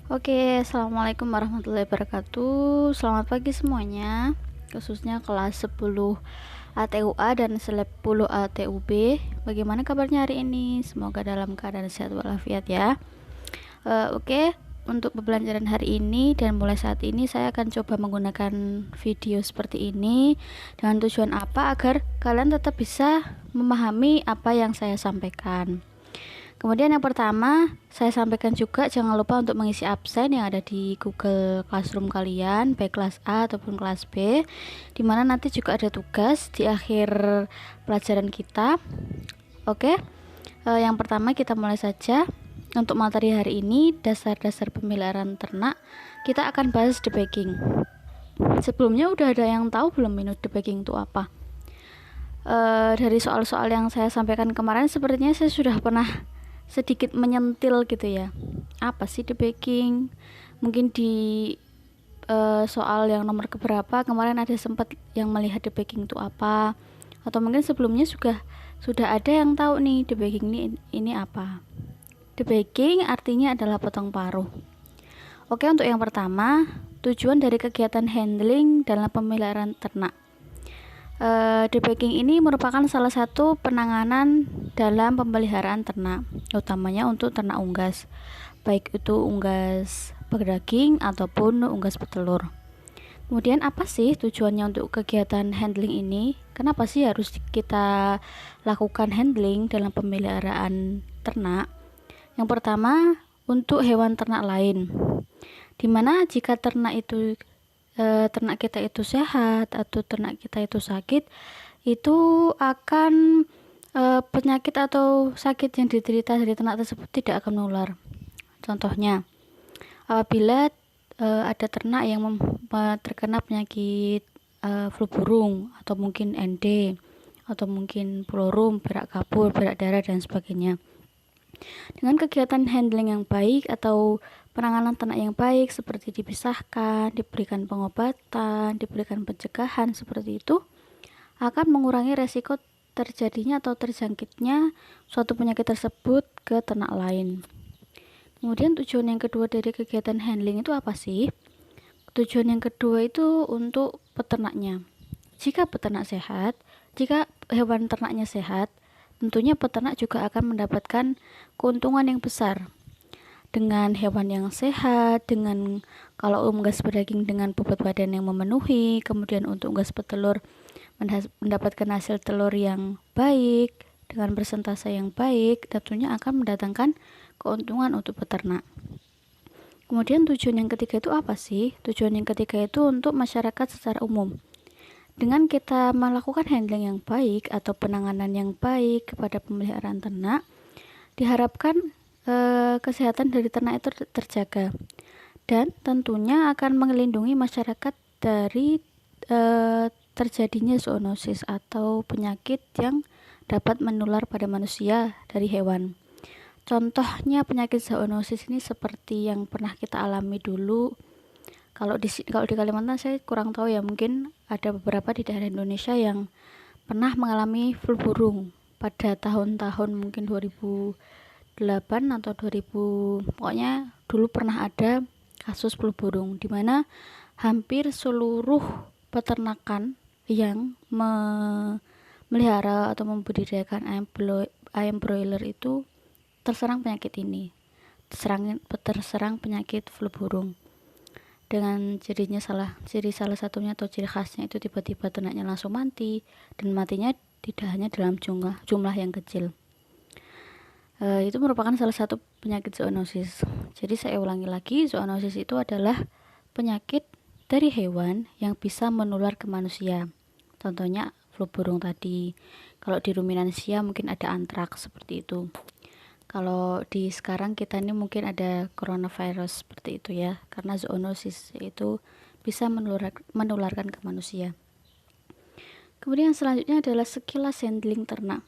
Oke, assalamualaikum warahmatullahi wabarakatuh. Selamat pagi semuanya, khususnya kelas 10 ATUA dan 10 ATUB. Bagaimana kabarnya hari ini? Semoga dalam keadaan sehat walafiat ya. Oke, untuk pembelajaran hari ini dan mulai saat ini saya akan coba menggunakan video seperti ini dengan tujuan apa? Agar kalian tetap bisa memahami apa yang saya sampaikan. Kemudian yang pertama, saya sampaikan juga jangan lupa untuk mengisi absen yang ada di Google Classroom kalian, baik kelas A ataupun kelas B, dimana nanti juga ada tugas di akhir pelajaran kita. Oke, yang pertama kita mulai saja. Untuk materi hari ini, dasar-dasar pemeliharaan ternak, kita akan bahas debaging. Sebelumnya udah ada yang tahu belum ini debaging itu apa? Dari soal-soal yang saya sampaikan kemarin, sepertinya saya sudah pernah sedikit menyentil gitu ya. Apa sih debaging? Mungkin di soal yang nomor keberapa kemarin ada sempat yang melihat debaging itu apa, atau mungkin sebelumnya sudah ada yang tahu nih debaging ini apa. Debaging artinya adalah potong paruh. Oke, untuk yang pertama, tujuan dari kegiatan handling dalam pemeliharaan ternak. Debaging ini merupakan salah satu penanganan dalam pemeliharaan ternak, utamanya untuk ternak unggas, baik itu unggas berdaging ataupun unggas petelur. Kemudian apa sih tujuannya untuk kegiatan handling ini? Kenapa sih harus kita lakukan handling dalam pemeliharaan ternak? Yang pertama, untuk hewan ternak lain, dimana jika ternak kita itu sehat atau ternak kita itu sakit, itu akan penyakit atau sakit yang diderita dari ternak tersebut tidak akan menular. Contohnya, apabila ada ternak yang terkena penyakit flu burung atau mungkin ND atau mungkin florum, berak kapur, berak darah dan sebagainya. Dengan kegiatan handling yang baik atau penanganan ternak yang baik, seperti dipisahkan, diberikan pengobatan, diberikan pencegahan, seperti itu akan mengurangi resiko terjadinya atau terjangkitnya suatu penyakit tersebut ke ternak lain. Kemudian tujuan yang kedua dari kegiatan handling itu apa sih? Tujuan yang kedua itu untuk peternaknya. Jika peternak sehat, jika hewan ternaknya sehat, tentunya peternak juga akan mendapatkan keuntungan yang besar. Dengan hewan yang sehat, dengan kalau unggas berdaging dengan bobot badan yang memenuhi, kemudian untuk unggas petelur mendapatkan hasil telur yang baik, dengan persentase yang baik, tentunya akan mendatangkan keuntungan untuk peternak. Kemudian tujuan yang ketiga itu apa sih? Tujuan yang ketiga itu untuk masyarakat secara umum. Dengan kita melakukan handling yang baik atau penanganan yang baik kepada pemeliharaan ternak, diharapkan kesehatan dari ternak itu terjaga, dan tentunya akan melindungi masyarakat dari terjadinya zoonosis atau penyakit yang dapat menular pada manusia dari hewan. Contohnya penyakit zoonosis ini seperti yang pernah kita alami dulu. Kalau di Kalimantan saya kurang tahu ya, mungkin ada beberapa di daerah Indonesia yang pernah mengalami flu burung pada tahun-tahun mungkin 2008 atau 2000, pokoknya dulu pernah ada kasus flu burung di mana hampir seluruh peternakan yang memelihara atau membudidayakan ayam broiler itu terserang penyakit ini, terserang penyakit flu burung. Dengan ciri salah satunya atau ciri khasnya itu tiba-tiba ternaknya langsung mati, dan matinya tidak hanya dalam jumlah yang kecil. Itu merupakan salah satu penyakit zoonosis. Jadi saya ulangi lagi, zoonosis itu adalah penyakit dari hewan yang bisa menular ke manusia. Contohnya flu burung tadi. Kalau di ruminansia mungkin ada antraks seperti itu. Kalau di sekarang kita ini mungkin ada coronavirus seperti itu ya, karena zoonosis itu bisa menularkan ke manusia. Kemudian selanjutnya adalah sekilas handling ternak.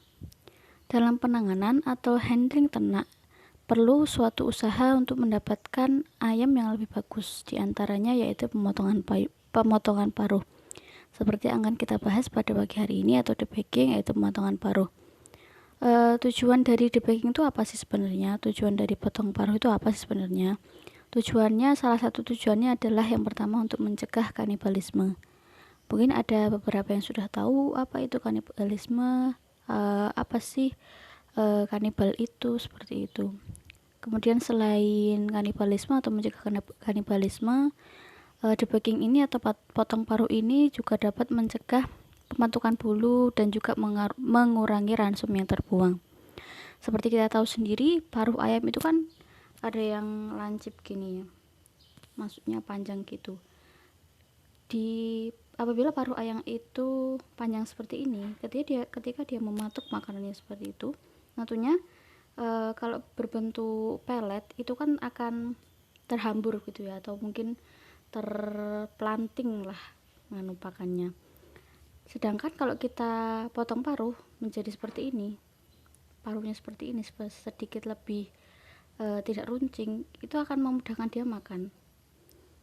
Dalam penanganan atau handling ternak, perlu suatu usaha untuk mendapatkan ayam yang lebih bagus, diantaranya yaitu pemotongan paruh. Seperti yang akan kita bahas pada pagi hari ini atau debaging, yaitu pemotongan paruh. Tujuan dari debaging itu apa sih sebenarnya? Tujuan dari potong paruh itu apa sih sebenarnya? Salah satu tujuannya adalah yang pertama untuk mencegah kanibalisme. Mungkin ada beberapa yang sudah tahu apa itu kanibalisme, apa sih kanibal itu, seperti itu. Kemudian selain kanibalisme atau mencegah kanibalisme, debuging ini atau potong paruh ini juga dapat mencegah pematukan bulu dan juga mengurangi ransum yang terbuang. Seperti kita tahu sendiri, paruh ayam itu kan ada yang lancip gini ya, maksudnya panjang gitu. Apabila paruh ayam itu panjang seperti ini, ketika dia mematuk makanannya seperti itu, tentunya kalau berbentuk pelet itu kan akan terhambur gitu ya, atau mungkin terplanting lah pakannya. Sedangkan kalau kita potong paruh menjadi seperti ini, paruhnya seperti ini, sedikit lebih tidak runcing, itu akan memudahkan dia makan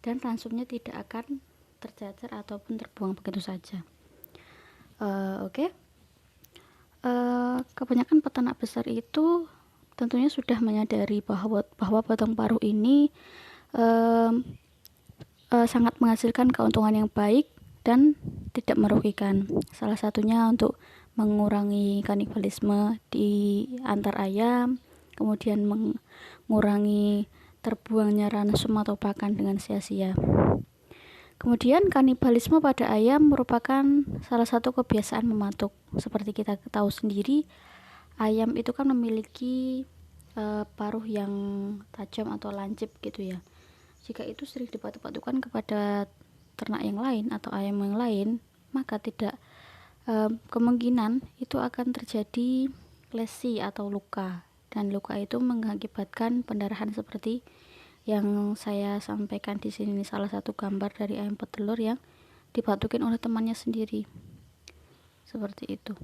dan ransumnya tidak akan tercecer ataupun terbuang begitu saja. Oke. Kebanyakan peternak besar itu tentunya sudah menyadari bahwa potong paruh ini sangat menghasilkan keuntungan yang baik dan tidak merugikan. Salah satunya untuk mengurangi kanibalisme di antar ayam, kemudian mengurangi terbuangnya ransum atau pakan dengan sia-sia. Kemudian kanibalisme pada ayam merupakan salah satu kebiasaan mematuk. Seperti kita tahu sendiri, ayam itu kan memiliki paruh yang tajam atau lancip gitu ya. Jika itu sering dipatuk-patukkan kepada ternak yang lain atau ayam yang lain, maka tidak kemungkinan itu akan terjadi lesi atau luka, dan luka itu mengakibatkan pendarahan seperti yang saya sampaikan di sini. Salah satu gambar dari ayam petelur yang dipatukin oleh temannya sendiri, seperti itu.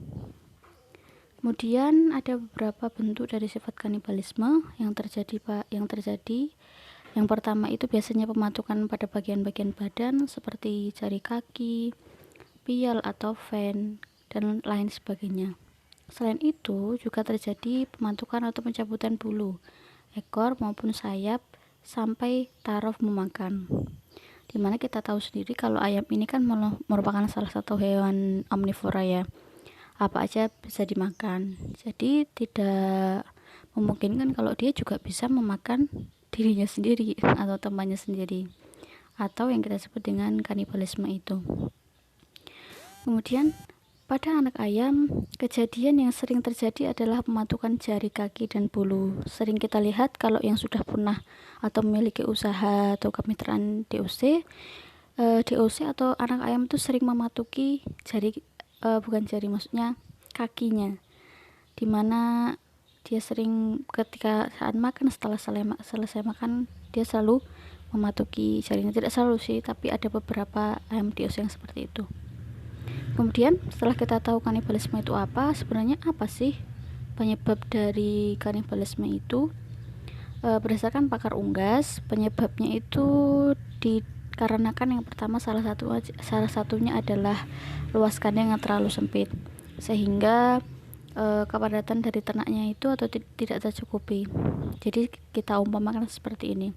Kemudian ada beberapa bentuk dari sifat kanibalisme yang terjadi. Yang pertama itu biasanya pematukan pada bagian-bagian badan seperti jari kaki, pial atau ven, dan lain sebagainya. Selain itu juga terjadi pematukan atau pencabutan bulu, ekor maupun sayap sampai taraf memakan. Dimana kita tahu sendiri kalau ayam ini kan merupakan salah satu hewan omnivora ya, apa aja bisa dimakan. Jadi tidak memungkinkan kalau dia juga bisa memakan dirinya sendiri atau temannya sendiri, atau yang kita sebut dengan kanibalisme itu. Kemudian pada anak ayam, kejadian yang sering terjadi adalah pematukan jari kaki dan bulu. Sering kita lihat kalau yang sudah pernah atau memiliki usaha atau kemitraan DOC atau anak ayam itu sering mematuki maksudnya kakinya, dimana dia sering ketika saat makan, setelah selesai makan, dia selalu mematuki jarinya. Tidak selalu sih, tapi ada beberapa ayam DOC yang seperti itu. Kemudian setelah kita tahu kanibalisme itu apa, sebenarnya apa sih penyebab dari kanibalisme itu? Berdasarkan pakar unggas, penyebabnya itu dikarenakan yang pertama salah satunya adalah luas kandang yang terlalu sempit, sehingga kepadatan dari ternaknya itu atau tidak tercukupi. Jadi kita umpamakan seperti ini.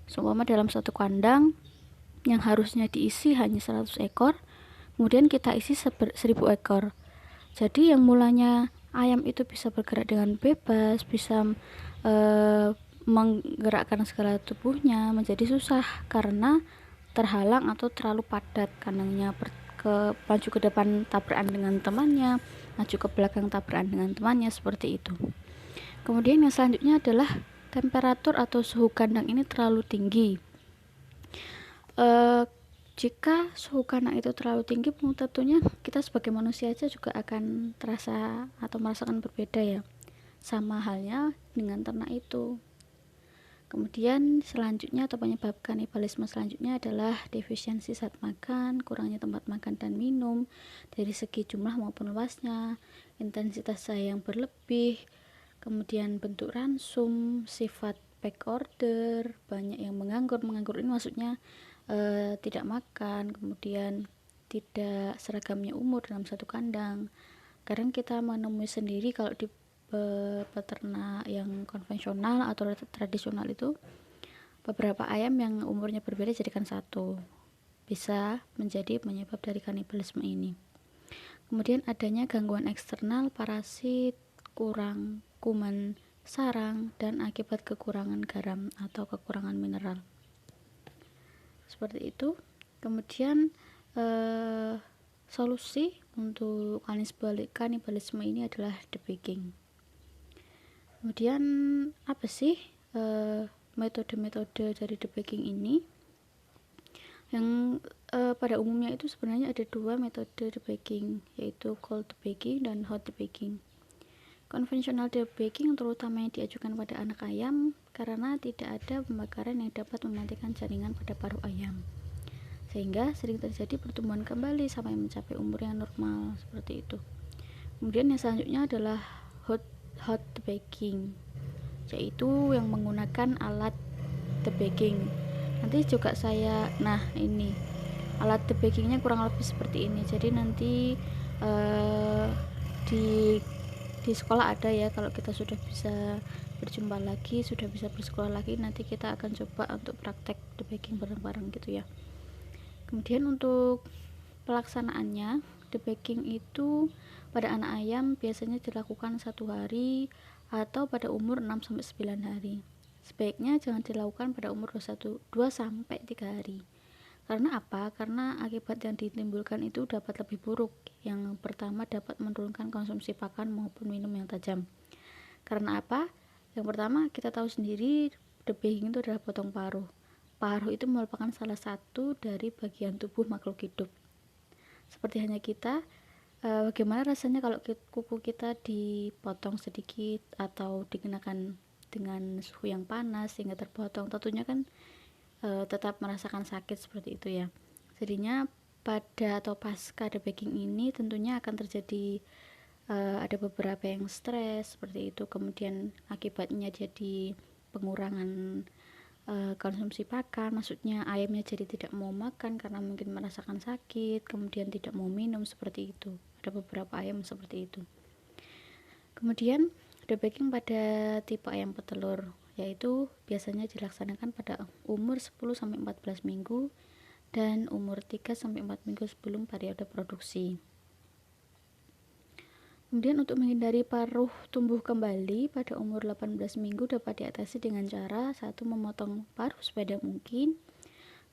Seumpama dalam satu kandang yang harusnya diisi hanya 100 ekor, kemudian kita isi 1000 ekor. Jadi yang mulanya ayam itu bisa bergerak dengan bebas, bisa menggerakkan segala tubuhnya, menjadi susah karena terhalang atau terlalu padat kandangnya. Maju ke depan tabrakan dengan temannya, maju ke belakang tabrakan dengan temannya, seperti itu. Kemudian yang selanjutnya adalah temperatur atau suhu kandang ini terlalu tinggi. Jika suhu kandang itu terlalu tinggi, tentunya kita sebagai manusia aja juga akan terasa atau merasakan berbeda ya, sama halnya dengan ternak itu. Kemudian selanjutnya atau penyebab kanibalisme selanjutnya adalah defisiensi saat makan, kurangnya tempat makan dan minum dari segi jumlah maupun luasnya, intensitas cahaya yang berlebih, kemudian bentuk ransum, sifat back order, banyak yang menganggur ini maksudnya tidak makan, kemudian tidak seragamnya umur dalam satu kandang. Kadang kita menemui sendiri kalau di peternak yang konvensional atau tradisional itu beberapa ayam yang umurnya berbeda jadikan satu, bisa menjadi penyebab dari kanibalisme ini. Kemudian adanya gangguan eksternal, parasit, kurang kuman sarang, dan akibat kekurangan garam atau kekurangan mineral. Seperti itu. Kemudian solusi untuk kanibalisme ini adalah debagging. Kemudian apa sih metode-metode dari debagging ini? Yang pada umumnya itu sebenarnya ada dua metode debagging, yaitu cold debagging dan hot debagging. Konvensional debagging terutama yang diajukan pada anak ayam karena tidak ada pembakaran yang dapat mematikan jaringan pada paruh ayam, sehingga sering terjadi pertumbuhan kembali sampai mencapai umur yang normal, seperti itu. Kemudian yang selanjutnya adalah hot debagging, yaitu yang menggunakan alat debagging. Nanti juga ini alat debaggingnya kurang lebih seperti ini. Jadi nanti di sekolah ada ya, kalau kita sudah bisa berjumpa lagi, sudah bisa bersekolah lagi, nanti kita akan coba untuk praktek debagging bareng-bareng gitu ya. Kemudian untuk pelaksanaannya, debagging itu pada anak ayam biasanya dilakukan 1 hari atau pada umur 6-9 hari. Sebaiknya jangan dilakukan pada umur 2-3 hari. Karena apa? Karena akibat yang ditimbulkan itu dapat lebih buruk. Yang pertama, dapat menurunkan konsumsi pakan maupun minum yang tajam. Karena apa? Yang pertama, kita tahu sendiri debagging itu adalah potong paruh. Paruh itu merupakan salah satu dari bagian tubuh makhluk hidup. Seperti hanya kita, bagaimana rasanya kalau kuku kita dipotong sedikit atau dikenakan dengan suhu yang panas sehingga terpotong, tentunya kan tetap merasakan sakit seperti itu ya. Jadinya pada atau pasca debagging ini tentunya akan terjadi ada beberapa yang stres seperti itu. Kemudian akibatnya jadi pengurangan konsumsi pakan, maksudnya ayamnya jadi tidak mau makan karena mungkin merasakan sakit, kemudian tidak mau minum, seperti itu. Ada beberapa ayam seperti itu. Kemudian debagging pada tipe ayam petelur, yaitu biasanya dilaksanakan pada umur 10-14 minggu dan umur 3-4 minggu sebelum periode produksi. Kemudian untuk menghindari paruh tumbuh kembali pada umur 18 minggu dapat diatasi dengan cara satu, memotong paruh sepadan mungkin.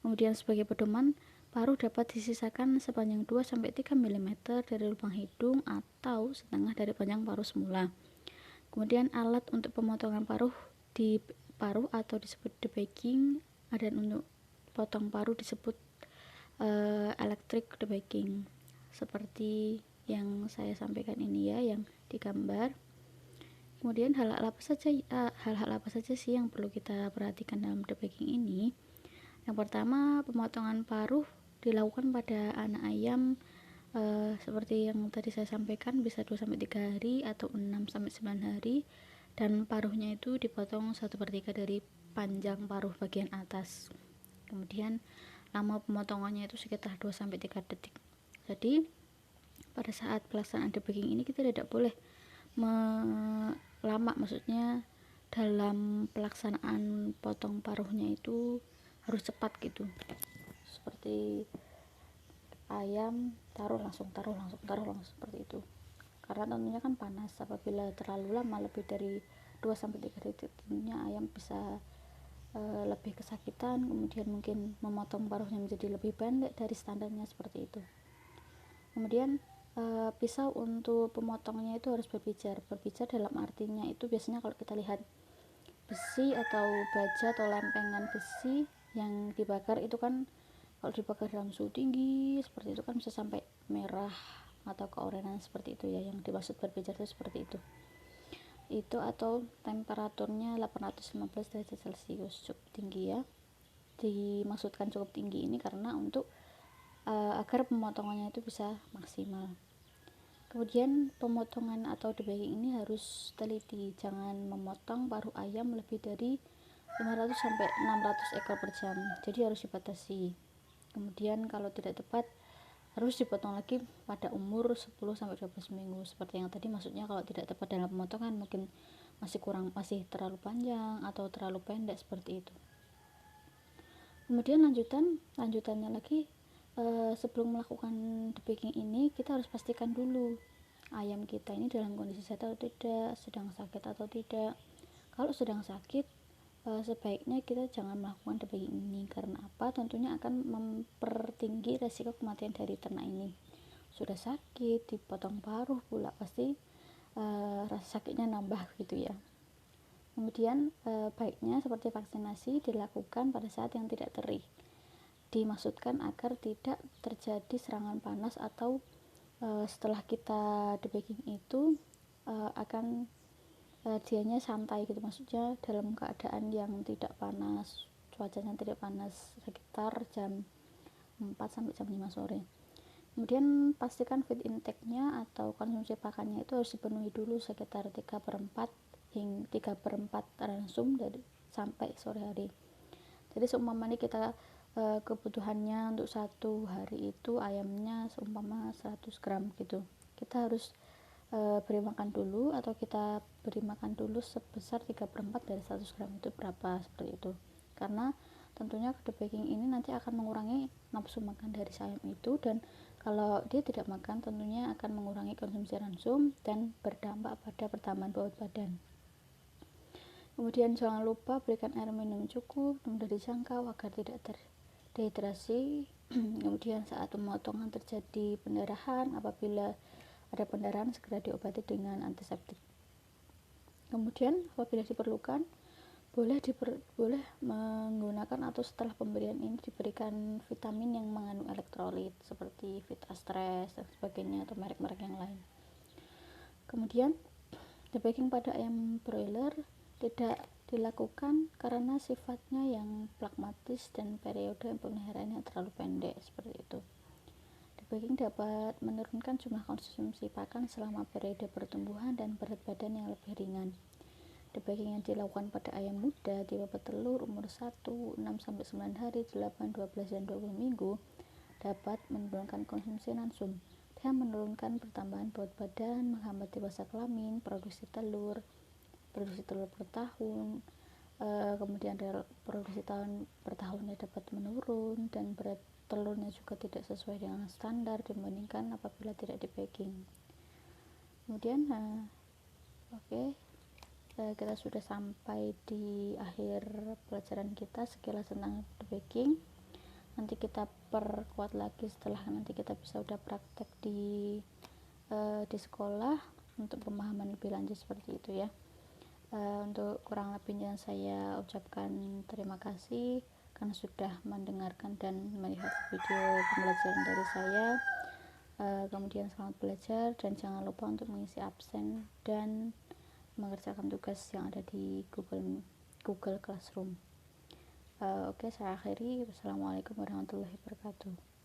Kemudian sebagai pedoman, paruh dapat disisakan sepanjang 2-3 mm dari lubang hidung atau setengah dari panjang paruh semula. Kemudian alat untuk pemotongan paruh atau disebut debagging, dan untuk potong paruh disebut electric debagging, seperti yang saya sampaikan ini ya, yang digambar. Kemudian hal-hal apa saja sih yang perlu kita perhatikan dalam debagging ini? Yang pertama, pemotongan paruh dilakukan pada anak ayam seperti yang tadi saya sampaikan, bisa 2-3 hari atau 6-9 hari, dan paruhnya itu dipotong 1/3 dari panjang paruh bagian atas. Kemudian lama pemotongannya itu sekitar 2-3 detik. Jadi pada saat pelaksanaan debagging ini kita tidak boleh lama, maksudnya dalam pelaksanaan potong paruhnya itu harus cepat gitu, seperti ayam taruh langsung seperti itu, karena tentunya kan panas. Apabila terlalu lama, lebih dari 2-3 detik, tentunya ayam bisa lebih kesakitan, kemudian mungkin memotong paruhnya menjadi lebih pendek dari standarnya, seperti itu. Kemudian pisau untuk pemotongnya itu harus berbijar dalam artinya itu biasanya kalau kita lihat besi atau baja atau lempengan besi yang dibakar itu kan, kalau dibakar dalam suhu tinggi seperti itu kan bisa sampai merah atau keorenan, seperti itu ya. Yang dimaksud berbijar itu seperti itu atau temperaturnya 815 derajat celcius, cukup tinggi ya. Dimaksudkan cukup tinggi ini karena untuk agar pemotongannya itu bisa maksimal. Kemudian pemotongan atau debagging ini harus teliti, jangan memotong paruh ayam lebih dari 500-600 ekor per jam, jadi harus dibatasi. Kemudian kalau tidak tepat harus dipotong lagi pada umur 10-12 minggu, seperti yang tadi. Maksudnya kalau tidak tepat dalam pemotongan, mungkin masih terlalu panjang atau terlalu pendek, seperti itu. Kemudian lanjutannya lagi, sebelum melakukan debagging ini kita harus pastikan dulu ayam kita ini dalam kondisi sehat atau tidak, sedang sakit atau tidak. Kalau sedang sakit, sebaiknya kita jangan melakukan debagging ini. Karena apa? Tentunya akan mempertinggi resiko kematian dari ternak ini. Sudah sakit, dipotong paruh pula, pasti rasa sakitnya nambah gitu ya. Kemudian baiknya seperti vaksinasi dilakukan pada saat yang tidak terik. Dimaksudkan agar tidak terjadi serangan panas atau setelah kita debagging itu akan dianya santai gitu, maksudnya dalam keadaan yang tidak panas, cuacanya tidak panas, sekitar jam 4 sampai jam 5 sore. Kemudian pastikan feed intake-nya atau konsumsi pakannya itu harus dipenuhi dulu sekitar 3/4 hingga 3/4 ransum dari sampai sore hari. Jadi seumpamanya kita kebutuhannya untuk satu hari itu ayamnya seumpama 100 gram gitu, kita harus beri makan dulu, atau kita beri makan dulu sebesar 3/4 dari 100 gram itu berapa, seperti itu. Karena tentunya debagging ini nanti akan mengurangi nafsu makan dari ayam itu, dan kalau dia tidak makan tentunya akan mengurangi konsumsi ransum dan berdampak pada pertambahan bobot badan. Kemudian jangan lupa berikan air minum cukup, mudah dijangkau agar tidak terdehidrasi. Kemudian saat pemotongan terjadi pendarahan, apabila ada pendarahan segera diobati dengan antiseptik. Kemudian apabila diperlukan boleh menggunakan atau setelah pemberian ini diberikan vitamin yang mengandung elektrolit seperti Vitastres dan sebagainya, atau merek-merek yang lain. Kemudian debagging pada ayam broiler tidak dilakukan karena sifatnya yang pragmatis dan periode pemeliharaannya terlalu pendek, seperti itu. Debagging dapat menurunkan jumlah konsumsi pakan selama periode pertumbuhan dan berat badan yang lebih ringan. Debagging yang dilakukan pada ayam muda tipe petelur umur 1, 6-9 hari, 8, 12, dan 20 minggu dapat menurunkan konsumsi nansum dan menurunkan pertambahan berat badan, menghambat dewasa kelamin, produksi telur per tahun, kemudian produksi per tahunnya dapat menurun, dan berat telurnya juga tidak sesuai dengan standar dibandingkan apabila tidak debagging. Kemudian oke. Kita sudah sampai di akhir pelajaran kita sekilas tentang debagging. Nanti kita perkuat lagi setelah nanti kita bisa udah praktek di sekolah untuk pemahaman lebih lanjut, seperti itu ya. Untuk kurang lebihnya saya ucapkan terima kasih karena sudah mendengarkan dan melihat video pembelajaran dari saya. Kemudian selamat belajar dan jangan lupa untuk mengisi absen dan mengerjakan tugas yang ada di Google Classroom. Oke, saya akhiri. Wassalamualaikum warahmatullahi wabarakatuh.